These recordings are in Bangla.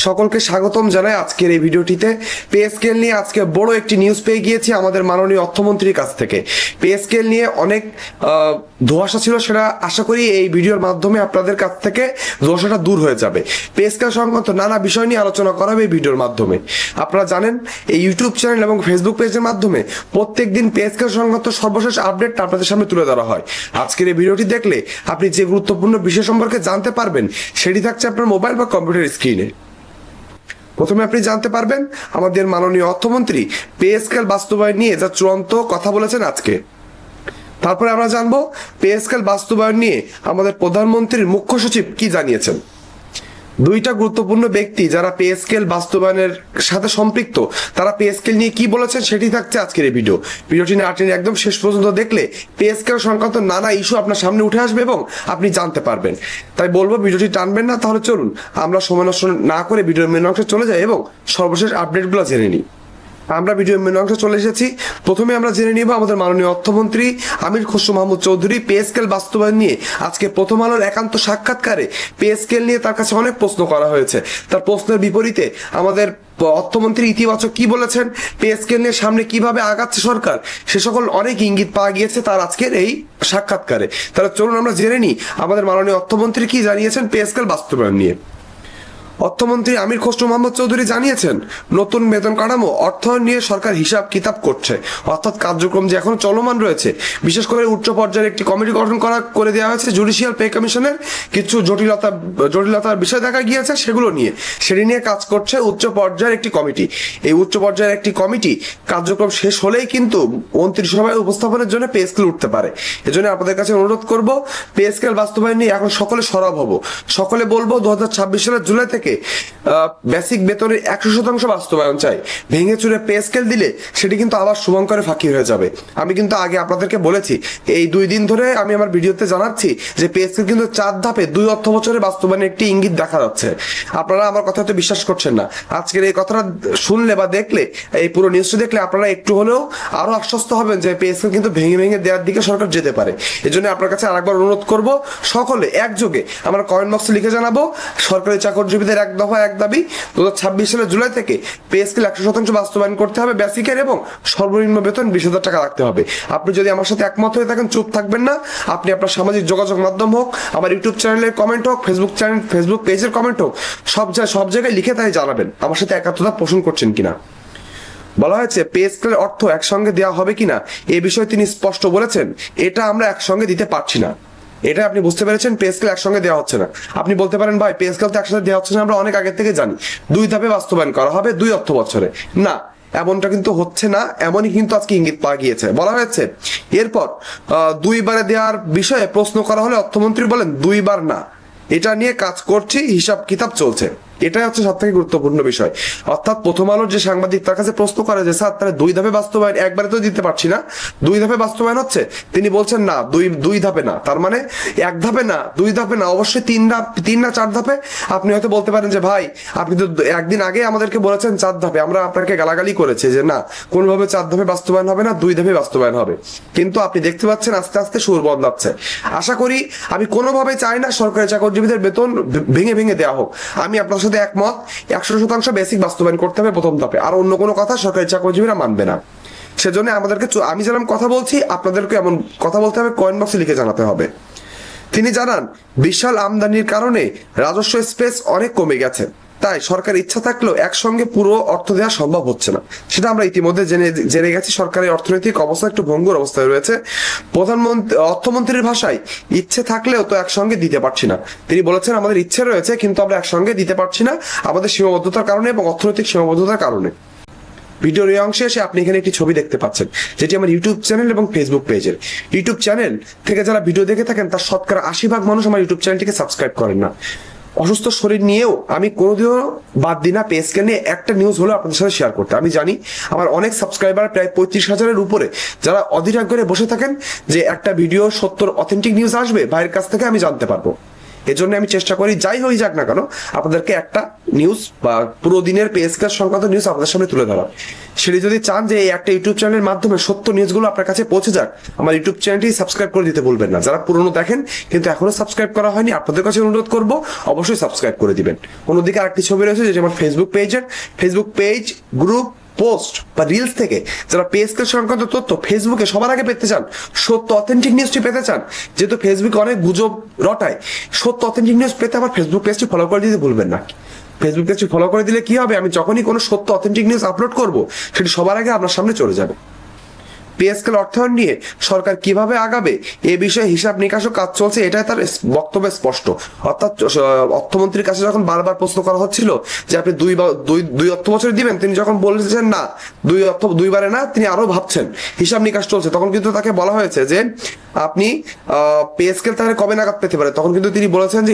সকলকে স্বাগতম জানাই আজকের এই ভিডিওটিতে। পে স্কেল নিয়ে আজকে বড় একটি নিউজ পেয়ে গিয়েছি আমাদের মাননীয় অর্থমন্ত্রীর কাছ থেকে। পে স্কেল নিয়ে অনেক ধোঁয়াশা ছিল, সেটা আশা করি এই ভিডিওর মাধ্যমে আপনাদের কাছ থেকে ধোঁয়াশাটা দূর হয়ে যাবে। পে স্কেল সংক্রান্ত নানা বিষয় নিয়ে আলোচনা করা হবে এই ভিডিওর মাধ্যমে। আপনারা জানেন এই ইউটিউব চ্যানেল এবং ফেসবুক পেজের মাধ্যমে প্রত্যেকদিন পে স্কেল সংক্রান্ত সর্বশেষ আপডেট আপনাদের সামনে তুলে ধরা হয়। আজকের এই ভিডিওটি দেখলে আপনি যে গুরুত্বপূর্ণ বিষয় সম্পর্কে জানতে পারবেন সেটি থাকছে আপনার মোবাইল বা কম্পিউটার স্ক্রিনে। প্রথমে আপনি জানতে পারবেন আমাদের মাননীয় অর্থমন্ত্রী পে স্কেল বাস্তবায়ন নিয়ে যা চূড়ান্ত কথা বলেছেন আজকে। তারপরে আমরা জানবো পে স্কেল বাস্তবায়ন নিয়ে আমাদের প্রধানমন্ত্রীর মুখ্য সচিব কি জানিয়েছেন। দুইটা গুরুত্বপূর্ণ ব্যক্তি যারা পে স্কেল বাস্তবায়নের সাথে সম্পৃক্ত, তারা পে স্কেল নিয়ে কি বলেছেন সেটি থাকছে আজকের এই ভিডিওটি না টেনে একদম শেষ পর্যন্ত দেখলে পে স্কেল সংক্রান্ত নানা ইস্যু আপনার সামনে উঠে আসবে এবং আপনি জানতে পারবেন। তাই বলবো ভিডিওটি টানবেন না। তাহলে চলুন আমরা সময় নষ্ট না করে ভিডিওর মেন অংশে চলে যাই এবং সর্বশেষ আপডেটগুলো জেনে নিই। আমরা ভিডিওর মেন অংশে চলে এসেছি। প্রথমে আমরা জেনে নিব আমাদের মাননীয় অর্থমন্ত্রী আমির খসরু মাহমুদ চৌধুরী পে স্কেল বাস্তবায়ন নিয়ে আজকে প্রথম আলোর একান্ত সাক্ষাৎকারে পে স্কেল নিয়ে তার কাছে অনেক প্রশ্ন করা হয়েছে। তার প্রশ্নের বিপরীতে আমাদের অর্থমন্ত্রী ইতিবাচক কি বলেছেন, পে স্কেল নিয়ে সামনে কিভাবে আগাচ্ছে সরকার, সে সকল অনেক ইঙ্গিত পাওয়া গিয়েছে তার আজকের এই সাক্ষাৎকারে। তাহলে চলুন আমরা জেনে নিই আমাদের মাননীয় অর্থমন্ত্রী কি জানিয়েছেন পে স্কেল বাস্তবায়ন নিয়ে। অর্থমন্ত্রী আমির খসরু মাহমুদ চৌধুরী জানিয়েছেন, নতুন বেতন কাঠামো অর্থায়ন নিয়ে সরকার হিসাব কিতাব করছে, অর্থাৎ কার্যক্রম যে এখন চলমান রয়েছে। বিশেষ করে উচ্চ পর্যায়ের একটি কমিটি গঠন করে দেওয়া হয়েছে জুডিশিয়াল পে কমিশনের। কিছু জটিলতার বিষয় দেখা গিয়েছে, সেটি নিয়ে কাজ করছে উচ্চ পর্যায়ের একটি কমিটি। এই উচ্চ পর্যায়ের একটি কমিটি কার্যক্রম শেষ হলেই কিন্তু মন্ত্রিসভায় উপস্থাপনের জন্য পে স্কেল উঠতে পারে। এজন্য আপনাদের কাছে অনুরোধ করব, পে স্কেল বাস্তবায়ন নিয়ে এখন সকলে সরব হব। সকলে বলবো 2026 সালের জুলাই থেকে বেসিক বেতনের 100% বাস্তবায়ন চাই। ভেঙে চুরে পে স্কেল দিলে সেটি কিন্তু আবার শুভঙ্করে ফাঁকি হয়ে যাবে। আমি কিন্তু আগে আপনাদেরকে বলেছি, এই 2 দিন ধরে আমি আমার ভিডিওতে জানাচ্ছি যে পে স্কেল কিন্তু 4 ধাপে 2 অর্থ বছরে বাস্তবায়নের একটি ইঙ্গিত দেখা যাচ্ছে। আপনারা আমার কথা হয়তো বিশ্বাস করছেন না। আজকের এই কথাটা শুনলে বা দেখলে, এই পুরো নিউজটা দেখলে আপনারা একটু হলেও আরো আশ্বস্ত হবেন যে পে স্কেল কিন্তু ভেঙে ভেঙে দেওয়ার দিকে সরকার যেতে পারে। এজন্য আপনার কাছে আরেকবার অনুরোধ করব, সকলে একযোগে আমরা কমেন্ট বক্সে লিখে জানাবো সরকারি চাকরিজীবীদের এক দফা এক দাবি 2026 সালের জুলাই থেকে পে স্কেল 100% বাস্তবায়ন করতে হবে বেসিকের, এবং সর্বনিম্ন বেতন 20,000 টাকা রাখতে হবে। আপনি যদি আমার সাথে একমত হয়ে থাকেন, চুপ থাকবেন না। আপনি আপনার সামাজিক যোগাযোগ মাধ্যম হোক, আমার ইউটিউব চ্যানেলের কমেন্ট হোক, ফেসবুক পেজের কমেন্ট হোক, সব জায়গায় লিখে তাই জানাবেন আমার সাথে একাত্মতা পোষণ করছেন কিনা। বলা হয়েছে পে স্কেলের অর্থ একসঙ্গে দেওয়া হবে কিনা এই বিষয়ে তিনি স্পষ্ট বলেছেন, এটা আমরা একসঙ্গে দিতে পারছি না। এটা আপনি বুঝতে পেরেছেন, পে স্কেল একসঙ্গে দেওয়া হচ্ছে না। আপনি বলতে পারেন ভাই পে স্কেল তো একসাথে দেওয়া হচ্ছে না, আমরা অনেক আগে থেকে জানি 2 ধাপে বাস্তবায়ন করা হবে 2 অর্থ বছরে। না, এমনটা কিন্তু হচ্ছে না, এমনই কিন্তু আজকে ইঙ্গিত পাওয়া গিয়েছে। বলা হয়েছে এরপর 2 বারে দেওয়ার বিষয়ে প্রশ্ন করা হলে অর্থমন্ত্রী বলেন 2 বার না, এটা নিয়ে কাজ করছি, হিসাব কিতাব চলছে। এটাই হচ্ছে সব থেকে গুরুত্বপূর্ণ বিষয়। অর্থাৎ প্রথম আলোর যে সাংবাদিক তার কাছে প্রশ্ন করে যে স্যার তারা 2 ধাপে বাস্তবায়ন, একবারে তো দিতে পারছি না, 2 ধাপে বাস্তবায়ন হচ্ছে। তিনি বলছেন না, 2 ধাপে না। তার মানে 1 ধাপে না, 2 ধাপে না, অবশ্যই 3 না 4 ধাপে। আপনি হয়তো বলতে পারেন যে ভাই আপনি তো একদিন আগে আমাদেরকে বলেছেন 4 ধাপে, আমরা আপনাকে গালাগালি করেছি যে না, কোনোভাবে 4 ধাপে বাস্তবায়ন হবে না, 2 ধাপে বাস্তবায়ন হবে। কিন্তু আপনি দেখতে পাচ্ছেন আস্তে আস্তে সুর বদলাচ্ছে। আশা করি, আমি কোনোভাবে চাই না সরকারি চাকরিজীবীদের বেতন ভেঙে ভেঙে দেওয়া হোক। আমি আপনার সাথে একমত, 100% বেসিক বাস্তবায়ন করতে হবে প্রথম ধাপে। আর অন্য কোনো কথা সরকারি চাকরিজীবীরা মানবে না। সেজন্য আমাদেরকে, আমি যেরকম কথা বলছি আপনাদেরকে এমন কথা বলতে হবে, কমেন্ট বক্সে লিখে জানাতে হবে। তিনি জানান, বিশাল আমদানির কারণে রাজস্ব স্পেস অনেক কমে গেছে, তাই সরকার ইচ্ছা থাকলেও একসঙ্গে পুরো অর্থ দেওয়া সম্ভব হচ্ছে না। সেটা আমরা ইতিমধ্যে জেনে গেছি। সরকারের অর্থনৈতিক অবস্থা একটু ভঙ্গুর অবস্থায় রয়েছে। অর্থমন্ত্রীর ভাষায়, ইচ্ছে থাকলেও তো একসঙ্গে দিতে পারছি না। তিনি বলেছেন আমাদের ইচ্ছে রয়েছে কিন্তু আমরা একসঙ্গে দিতে পারছি না, আমাদের সীমাবদ্ধতার কারণে এবং অর্থনৈতিক সীমাবদ্ধতার কারণে। ভিডিওর এই অংশে এসে আপনি এখানে একটি ছবি দেখতে পাচ্ছেন, যেটি আমার ইউটিউব চ্যানেল এবং ফেসবুক পেজের। ইউটিউব চ্যানেল থেকে যারা ভিডিও দেখে থাকেন তার শতকরা 80% মানুষ আমার ইউটিউব চ্যানেলটিকে সাবস্ক্রাইব করেন না। অসুস্থ শরীর নিয়েও আমি কোনোদিনও বাদ দিই না পে স্কেল নিয়ে একটা নিউজ হলেও আপনাদের সাথে শেয়ার করতে। আমি জানি আমার অনেক সাবস্ক্রাইবার, প্রায় 35,000-এর উপরে, যারা অধীর আগ্রহে বসে থাকেন যে একটা ভিডিও 70 অথেন্টিক নিউজ আসবে ভাইয়ের কাছ থেকে, আমি জানতে পারবো। এজন্য আমি চেষ্টা করি যাই হয়ে যাক না কেন আপনাদেরকে একটা নিউজ বা পুরো দিনের পে স্কেল সংক্রান্ত নিউজ আপনাদের সামনে তুলে ধরা। সেটি যদি চান যে এই একটা ইউটিউব চ্যানেলের মাধ্যমে সত্য নিউজগুলো আপনার কাছে পৌঁছে যাক, আমার ইউটিউব চ্যানেলটি সাবস্ক্রাইব করে দিতে ভুলবেন না। যারা পুরনো দেখেন কিন্তু এখনো সাবস্ক্রাইব করা হয়নি, আপনাদের কাছে অনুরোধ করব অবশ্যই সাবস্ক্রাইব করে দিবেন। অন্যদিকে আরেকটি ছবি রয়েছে যেটা আমার ফেসবুক পেজ, গ্রুপ, পোস্ট বা রিলস থেকে যারা পে স্কেল সংক্রান্ত তথ্য ফেসবুকে সবার আগে পেতে চান, সত্য অথেন্টিক নিউজটি পেতে চান, যেহেতু ফেসবুকে অনেক গুজব রটায়, সত্য অথেন্টিক নিউজ পেতে আমার ফেসবুক পেজটি ফলো করে দিতে ভুলবেন না। ফেসবুক পেজটি ফলো করে দিলে কি হবে, আমি যখনই কোনো সত্য অথেন্টিক নিউজ আপলোড করব সেটি সবার আগে আপনার সামনে চলে যাবে। পে স্কেল অর্থায়ন নিয়ে সরকার কিভাবে আগাবে এ বিষয়ে হিসাব নিকাশও কাজ চলছে, এটাই তার বক্তব্যে স্পষ্ট। অর্থাৎ অর্থমন্ত্রীর কাছে যখন বারবার প্রশ্ন করা হচ্ছিল যে আপনি দুই অর্থ বছর দিবেন, তিনি যখন বলেছেন না দুইবারে না, তিনি আরো ভাবছেন, হিসাব নিকাশ চলছে, তখন কিন্তু তাকে বলা হয়েছে যে আপনি পে স্কেল তাহলে কবে নাগাদ পেতে পারে, তখন কিন্তু তিনি বলেছেন যে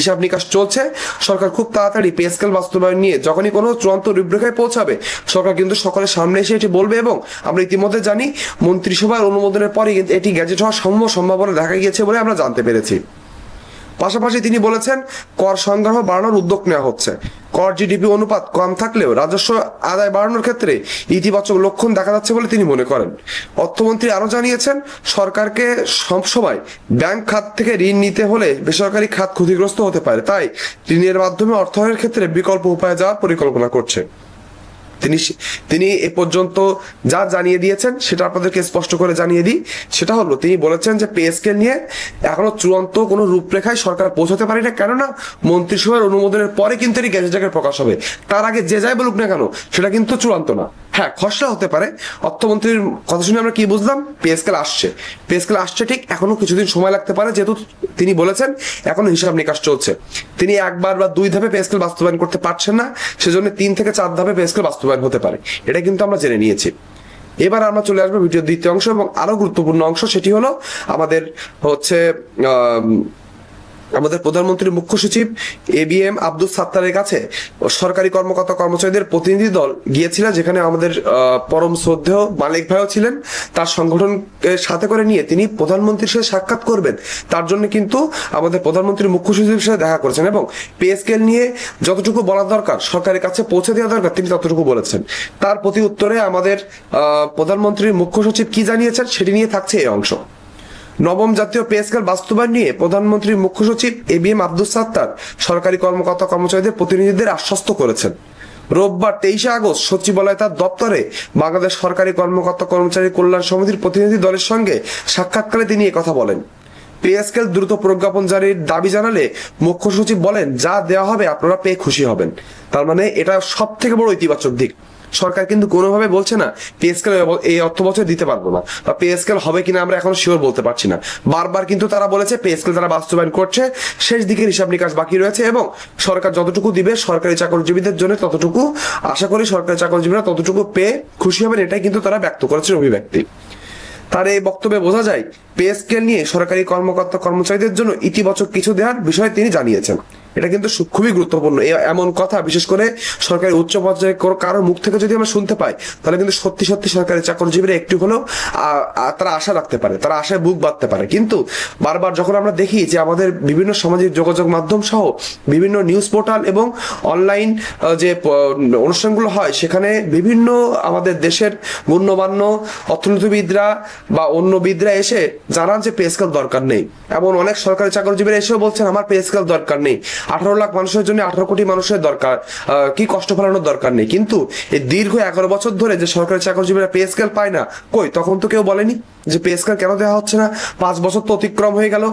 হিসাব নিকাশ চলছে, সরকার খুব তাড়াতাড়ি পে স্কেল বাস্তবায়ন নিয়ে যখনই কোনো চূড়ান্ত রূপরেখায় পৌঁছাবে সরকার কিন্তু সকলের সামনে এসে এটি বলবে। এবং আমরা ইতিমধ্যে জানি মন্ত্রিসভার অনুমোদনের পরে কিন্তু এটি গ্যাজেট হওয়ার সম্ভাবনা দেখা গিয়েছে বলে আমরা জানতে পেরেছি। পাশাপাশি তিনি বলেছেন কর সংগ্রহ বাড়ানোর উদ্যোগ নেওয়া হচ্ছে, কর জিডিপি অনুপাত কম থাকলেও রাজস্ব আদায় বাড়ানোর ক্ষেত্রে ইতিবাচক লক্ষণ দেখা যাচ্ছে বলে তিনি মনে করেন। অর্থমন্ত্রী আরো জানিয়েছেন সরকারকে সবসময় ব্যাংক খাত থেকে ঋণ নিতে হলে বেসরকারি খাত ক্ষতিগ্রস্ত হতে পারে, তাই ঋণের মাধ্যমে অর্থায়নের ক্ষেত্রে বিকল্প উপায়ে যাওয়ার পরিকল্পনা করছে। তিনি এ পর্যন্ত যা জানিয়ে দিয়েছেন সেটা আপনাদেরকে স্পষ্ট করে জানিয়ে দিই, সেটা হলো তিনি বলেছেন যে পে স্কেল নিয়ে এখনো চূড়ান্ত কোনো রূপরেখায় সরকার পৌঁছাতে পারে না, কেননা মন্ত্রিসভার অনুমোদনের পরে কিন্তু এটি গ্যাজেট আকারে প্রকাশ হবে। তার আগে যে যাই বলুক না কেন সেটা কিন্তু চূড়ান্ত না। হ্যাঁ, খসড়া হতে পারে। অর্থমন্ত্রীর কথা শুনে আমরা কি বুঝলাম, পে স্কেল আসছে ঠিক, এখনো কিছুদিন সময় লাগতে পারে, যেহেতু তিনি বলেছেন এখনো হিসাব নিকাশ চলছে। তিনি একবার বা দুই ধাপে পে স্কেল বাস্তবায়ন করতে পারছেন না, সেজন্য 3 থেকে 4 ধাপে পে স্কেল বাস্তবায়ন হতে পারে, এটা কিন্তু আমরা জেনে নিয়েছি। এবার আমরা চলে আসবো ভিডিওর দ্বিতীয় অংশ এবং আরো গুরুত্বপূর্ণ অংশ, সেটি হলো আমাদের প্রধানমন্ত্রীর মুখ্য সচিব ABM আব্দুস সাত্তারের কাছে সরকারি কর্মকর্তা কর্মচারীদের প্রতিনিধি দল গিয়েছিলেন, যেখানে আমাদের পরম শ্রদ্ধেয় মালিক ভাইও ছিলেন। তার সংগঠনকে সাথে করে নিয়ে তিনি প্রধানমন্ত্রীর সাথে সাক্ষাৎ করবেন, তার জন্য কিন্তু আমাদের প্রধানমন্ত্রীর মুখ্য সচিবের সাথে দেখা করেছেন এবং পে স্কেল নিয়ে যতটুকু বলা দরকার সরকারের কাছে পৌঁছে দেওয়া দরকার তিনি ততটুকু বলেছেন। তার প্রতি উত্তরে আমাদের প্রধানমন্ত্রীর মুখ্য সচিব কি জানিয়েছেন সেটি নিয়ে থাকছে এই অংশ। নবম জাতীয় পে স্কেল বাস্তবায়ন নিয়ে প্রধানমন্ত্রীর মুখ্য সচিব ABM আব্দুস সাত্তার সরকারি কর্মকর্তা কর্মচারীদের প্রতিনিধিদের আশ্বস্ত করেছেন। রোববার 23 আগস্ট সচিবালয় তার দপ্তরে বাংলাদেশ সরকারি কর্মকর্তা কর্মচারী কল্যাণ সমিতির প্রতিনিধি দলের সঙ্গে সাক্ষাৎকারে তিনি কথা বলেন। পে স্কেল দ্রুত প্রজ্ঞাপন জারির দাবি জানালে মুখ্য সচিব বলেন যা দেওয়া হবে আপনারা পেয়ে খুশি হবেন। তার মানে এটা সব থেকে বড় ইতিবাচক দিক। সরকার কিন্তু কোনোভাবে বলছে না পে স্কেল এই অর্থ বছর দিতে পারবো না, বা পে স্কেল হবে কিনা আমরা এখনো শিওর বলতে পারছি না। বারবার কিন্তু তারা বলেছে পে স্কেল তারা বাস্তবায়ন করছে, শেষ দিকের হিসাব নিকাশ বাকি রয়েছে এবং সরকার যতটুকু দিবে সরকারি চাকরিজীবীদের জন্য ততটুকু আশা করি সরকারি চাকরিজীবীরা ততটুকু পেয়ে খুশি হবেন, এটাই কিন্তু তারা ব্যক্ত করেছেন অভিব্যক্তি। তার এই বক্তব্যে বোঝা যায় পে স্কেল নিয়ে সরকারি কর্মকর্তা কর্মচারীদের জন্য ইতিবাচক কিছু দেওয়ার বিষয়ে তিনি জানিয়েছেন। এটা কিন্তু খুবই গুরুত্বপূর্ণ। এমন কথা বিশেষ করে সরকারি উচ্চ পর্যায়ে কারোর মুখ থেকে যদি আমরা শুনতে পাই তাহলে কিন্তু সত্যি সত্যি সরকারি চাকরিজীবীরা একটু হলেও তারা আশা রাখতে পারে, তারা আশায় বুক বাঁধতে পারে। কিন্তু বারবার যখন আমরা দেখি যে আমাদের বিভিন্ন সামাজিক যোগাযোগ মাধ্যম সহ বিভিন্ন নিউজ পোর্টাল এবং অনলাইন যে অনুষ্ঠানগুলো হয় সেখানে বিভিন্ন আমাদের দেশের গণ্যমান্য অর্থনীতিবিদরা বা অন্য বিদরা এসে জানান যে পে স্কেল দরকার নেই, এমন অনেক সরকারি চাকরিজীবীরা এসেও বলছেন আমার পে স্কেল দরকার নেই, 18 লাখ মানুষের জন্য 18 কোটি মানুষের দরকার, কি কষ্ট ফেলানোর দরকার নেই। কিন্তু এই দীর্ঘ 11 বছর ধরে যে সরকারি চাকরিজীবীরা পে স্কেল পায় না, কই তখন তো কেউ বলেনি যে পে স্কেল কেন দেওয়া হচ্ছে না। 5 বছর তো অতিক্রম হয়ে গেল,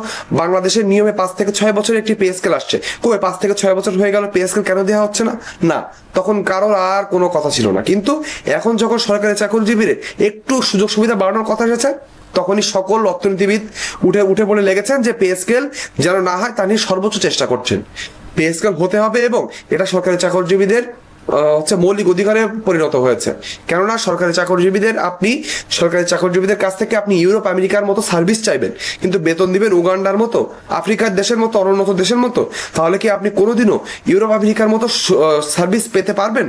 বাংলাদেশের নিয়মে 5 থেকে 6 বছরের একটি পে স্কেল আসছে, কই 5 থেকে 6 বছর হয়ে গেল পে স্কেল কেন দেওয়া হচ্ছে না, না তখন কারোর আর কোনো কথা ছিল না। কিন্তু এখন যখন সরকারি চাকরিজীবীরা একটু সুযোগ সুবিধা বাড়ানোর কথা এসেছে তখনই সকল অর্থনীতিবিদ উঠে পড়ে লেগেছেন যে পে স্কেল যেন না হয় তা নিয়ে সর্বোচ্চ চেষ্টা করছেন। পে স্কেল হতে হবে এবং এটা সরকারি চাকরিজীবীদের মৌলিক অধিকারে পরিণত হয়েছে। কেননা সরকারি চাকরিজীবীদের কাছ থেকে আপনি ইউরোপ আমেরিকার মতো সার্ভিস চাইবেন কিন্তু বেতন দিবেন উগান্ডার মতো, আফ্রিকার দেশের মতো, অনুন্নত দেশের মতো, তাহলে কি আপনি কোনোদিনও ইউরোপ আমেরিকার মতো সার্ভিস পেতে পারবেন?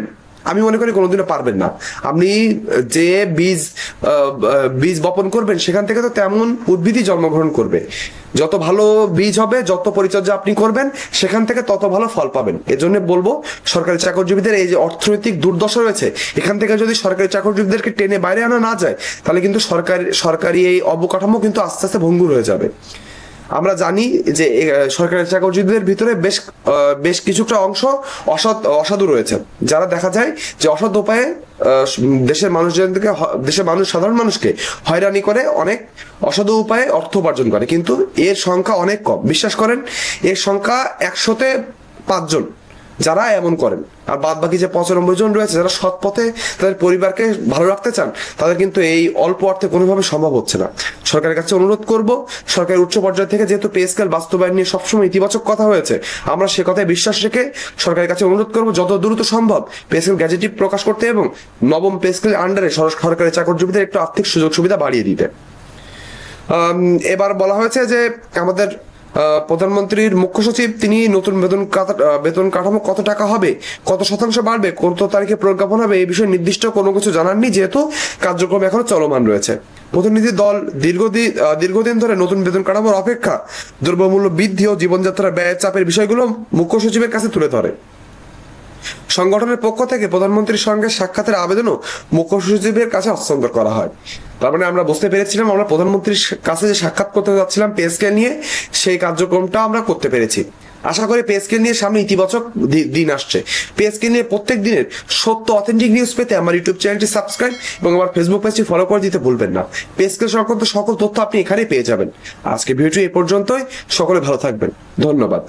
আমি মনে করি কোনোদিনও পারবেন না। আপনি যে বীজ বপন করবেন সেখান থেকে তো তেমন উদ্ভিদই জন্মগ্রহণ করবে। যত ভালো বীজ হবে, যত পরিচর্যা আপনি করবেন, সেখান থেকে তত ভালো ফল পাবেন। এজন্য বলবো সরকারি চাকরিজীবীদের এই যে অর্থনৈতিক দুর্দশা রয়েছে, এখান থেকে যদি সরকারি চাকরিজীবীদেরকে টেনে বাইরে আনা না যায়, তাহলে কিন্তু সরকারি এই অবকাঠামো কিন্তু আস্তে আস্তে ভঙ্গুর হয়ে যাবে। আমরা জানি যে সরকারি চাকরিজীবীদের ভিতরে বেশ কিছুটা অংশ অসাধু রয়েছে, যারা দেখা যায় যে অসৎ উপায়ে দেশের সাধারণ মানুষকে হয়রানি করে, অনেক অসাধু উপায়ে অর্থ উপার্জন করে। কিন্তু এর সংখ্যা অনেক কম, বিশ্বাস করেন এর সংখ্যা 100-তে 5 জন যারা এমন করেন। আর বাদ বাকি যে 95 জন রয়েছে যারা সৎ পথে তাদের পরিবারকে ভালো রাখতে চান, তাদের কিন্তু এই অল্প অর্থে কোনোভাবে সম্ভব হচ্ছে না। সরকারের কাছে অনুরোধ করব, সরকারের উচ্চ পর্যায় থেকে যেহেতু পে স্কেল বাস্তবায়ন নিয়ে সবসময় ইতিবাচক কথা হয়েছে, আমরা সে কথায় বিশ্বাস রেখে সরকারের কাছে অনুরোধ করব যত দ্রুত সম্ভব পে স্কেল গ্যাজেটিভ প্রকাশ করতে এবং নবম পে স্কেল আন্ডারে সরকারি চাকরিজীবীদের একটু আর্থিক সুযোগ সুবিধা বাড়িয়ে দিতে। এবার বলা হয়েছে যে আমাদের প্রধানমন্ত্রীর মুখ্য সচিব তিনি নতুন বেতন কাঠামো কত টাকা হবে, কত শতাংশ বাড়বে, কত তারিখে প্রজ্ঞাপন হবে, এই বিষয়ে নির্দিষ্ট কোনো কিছু জানাননি, যেহেতু কার্যক্রম এখনো চলমান রয়েছে। প্রতিনিধি দল দীর্ঘদিন ধরে নতুন বেতন কাঠামোর অপেক্ষা দ্রব্যমূল্য বৃদ্ধি ও জীবনযাত্রার ব্যয়ের চাপের বিষয়গুলো মুখ্য সচিবের কাছে তুলে ধরে। সংগঠনের পক্ষ থেকে প্রধানমন্ত্রীর সঙ্গে সাক্ষাতের আবেদনও মুখ্য সচিবের কাছে হস্তান্তর করা হয়। তার মানে আমরা বুঝতে পেরেছিলাম আমরা প্রধানমন্ত্রীর কাছে যে সাক্ষাৎ করতে যাচ্ছিলাম পে স্কেল নিয়ে, সেই কার্যক্রমটা আমরা করতে পেরেছি। আশা করি পে স্কেল নিয়ে সামনে ইতিবাচক দিন আসছে। পে স্কেল নিয়ে প্রত্যেক দিনের সত্য অথেন্টিক নিউজ পেতে আমার ইউটিউব চ্যানেলটি সাবস্ক্রাইব এবং আমার ফেসবুক পেজটি ফলো করে দিতে ভুলবেন না। পে স্কেল সংক্রান্ত সকল তথ্য আপনি এখানেই পেয়ে যাবেন। আজকে ভিডিওটি এই পর্যন্তই। সকলে ভালো থাকবেন, ধন্যবাদ।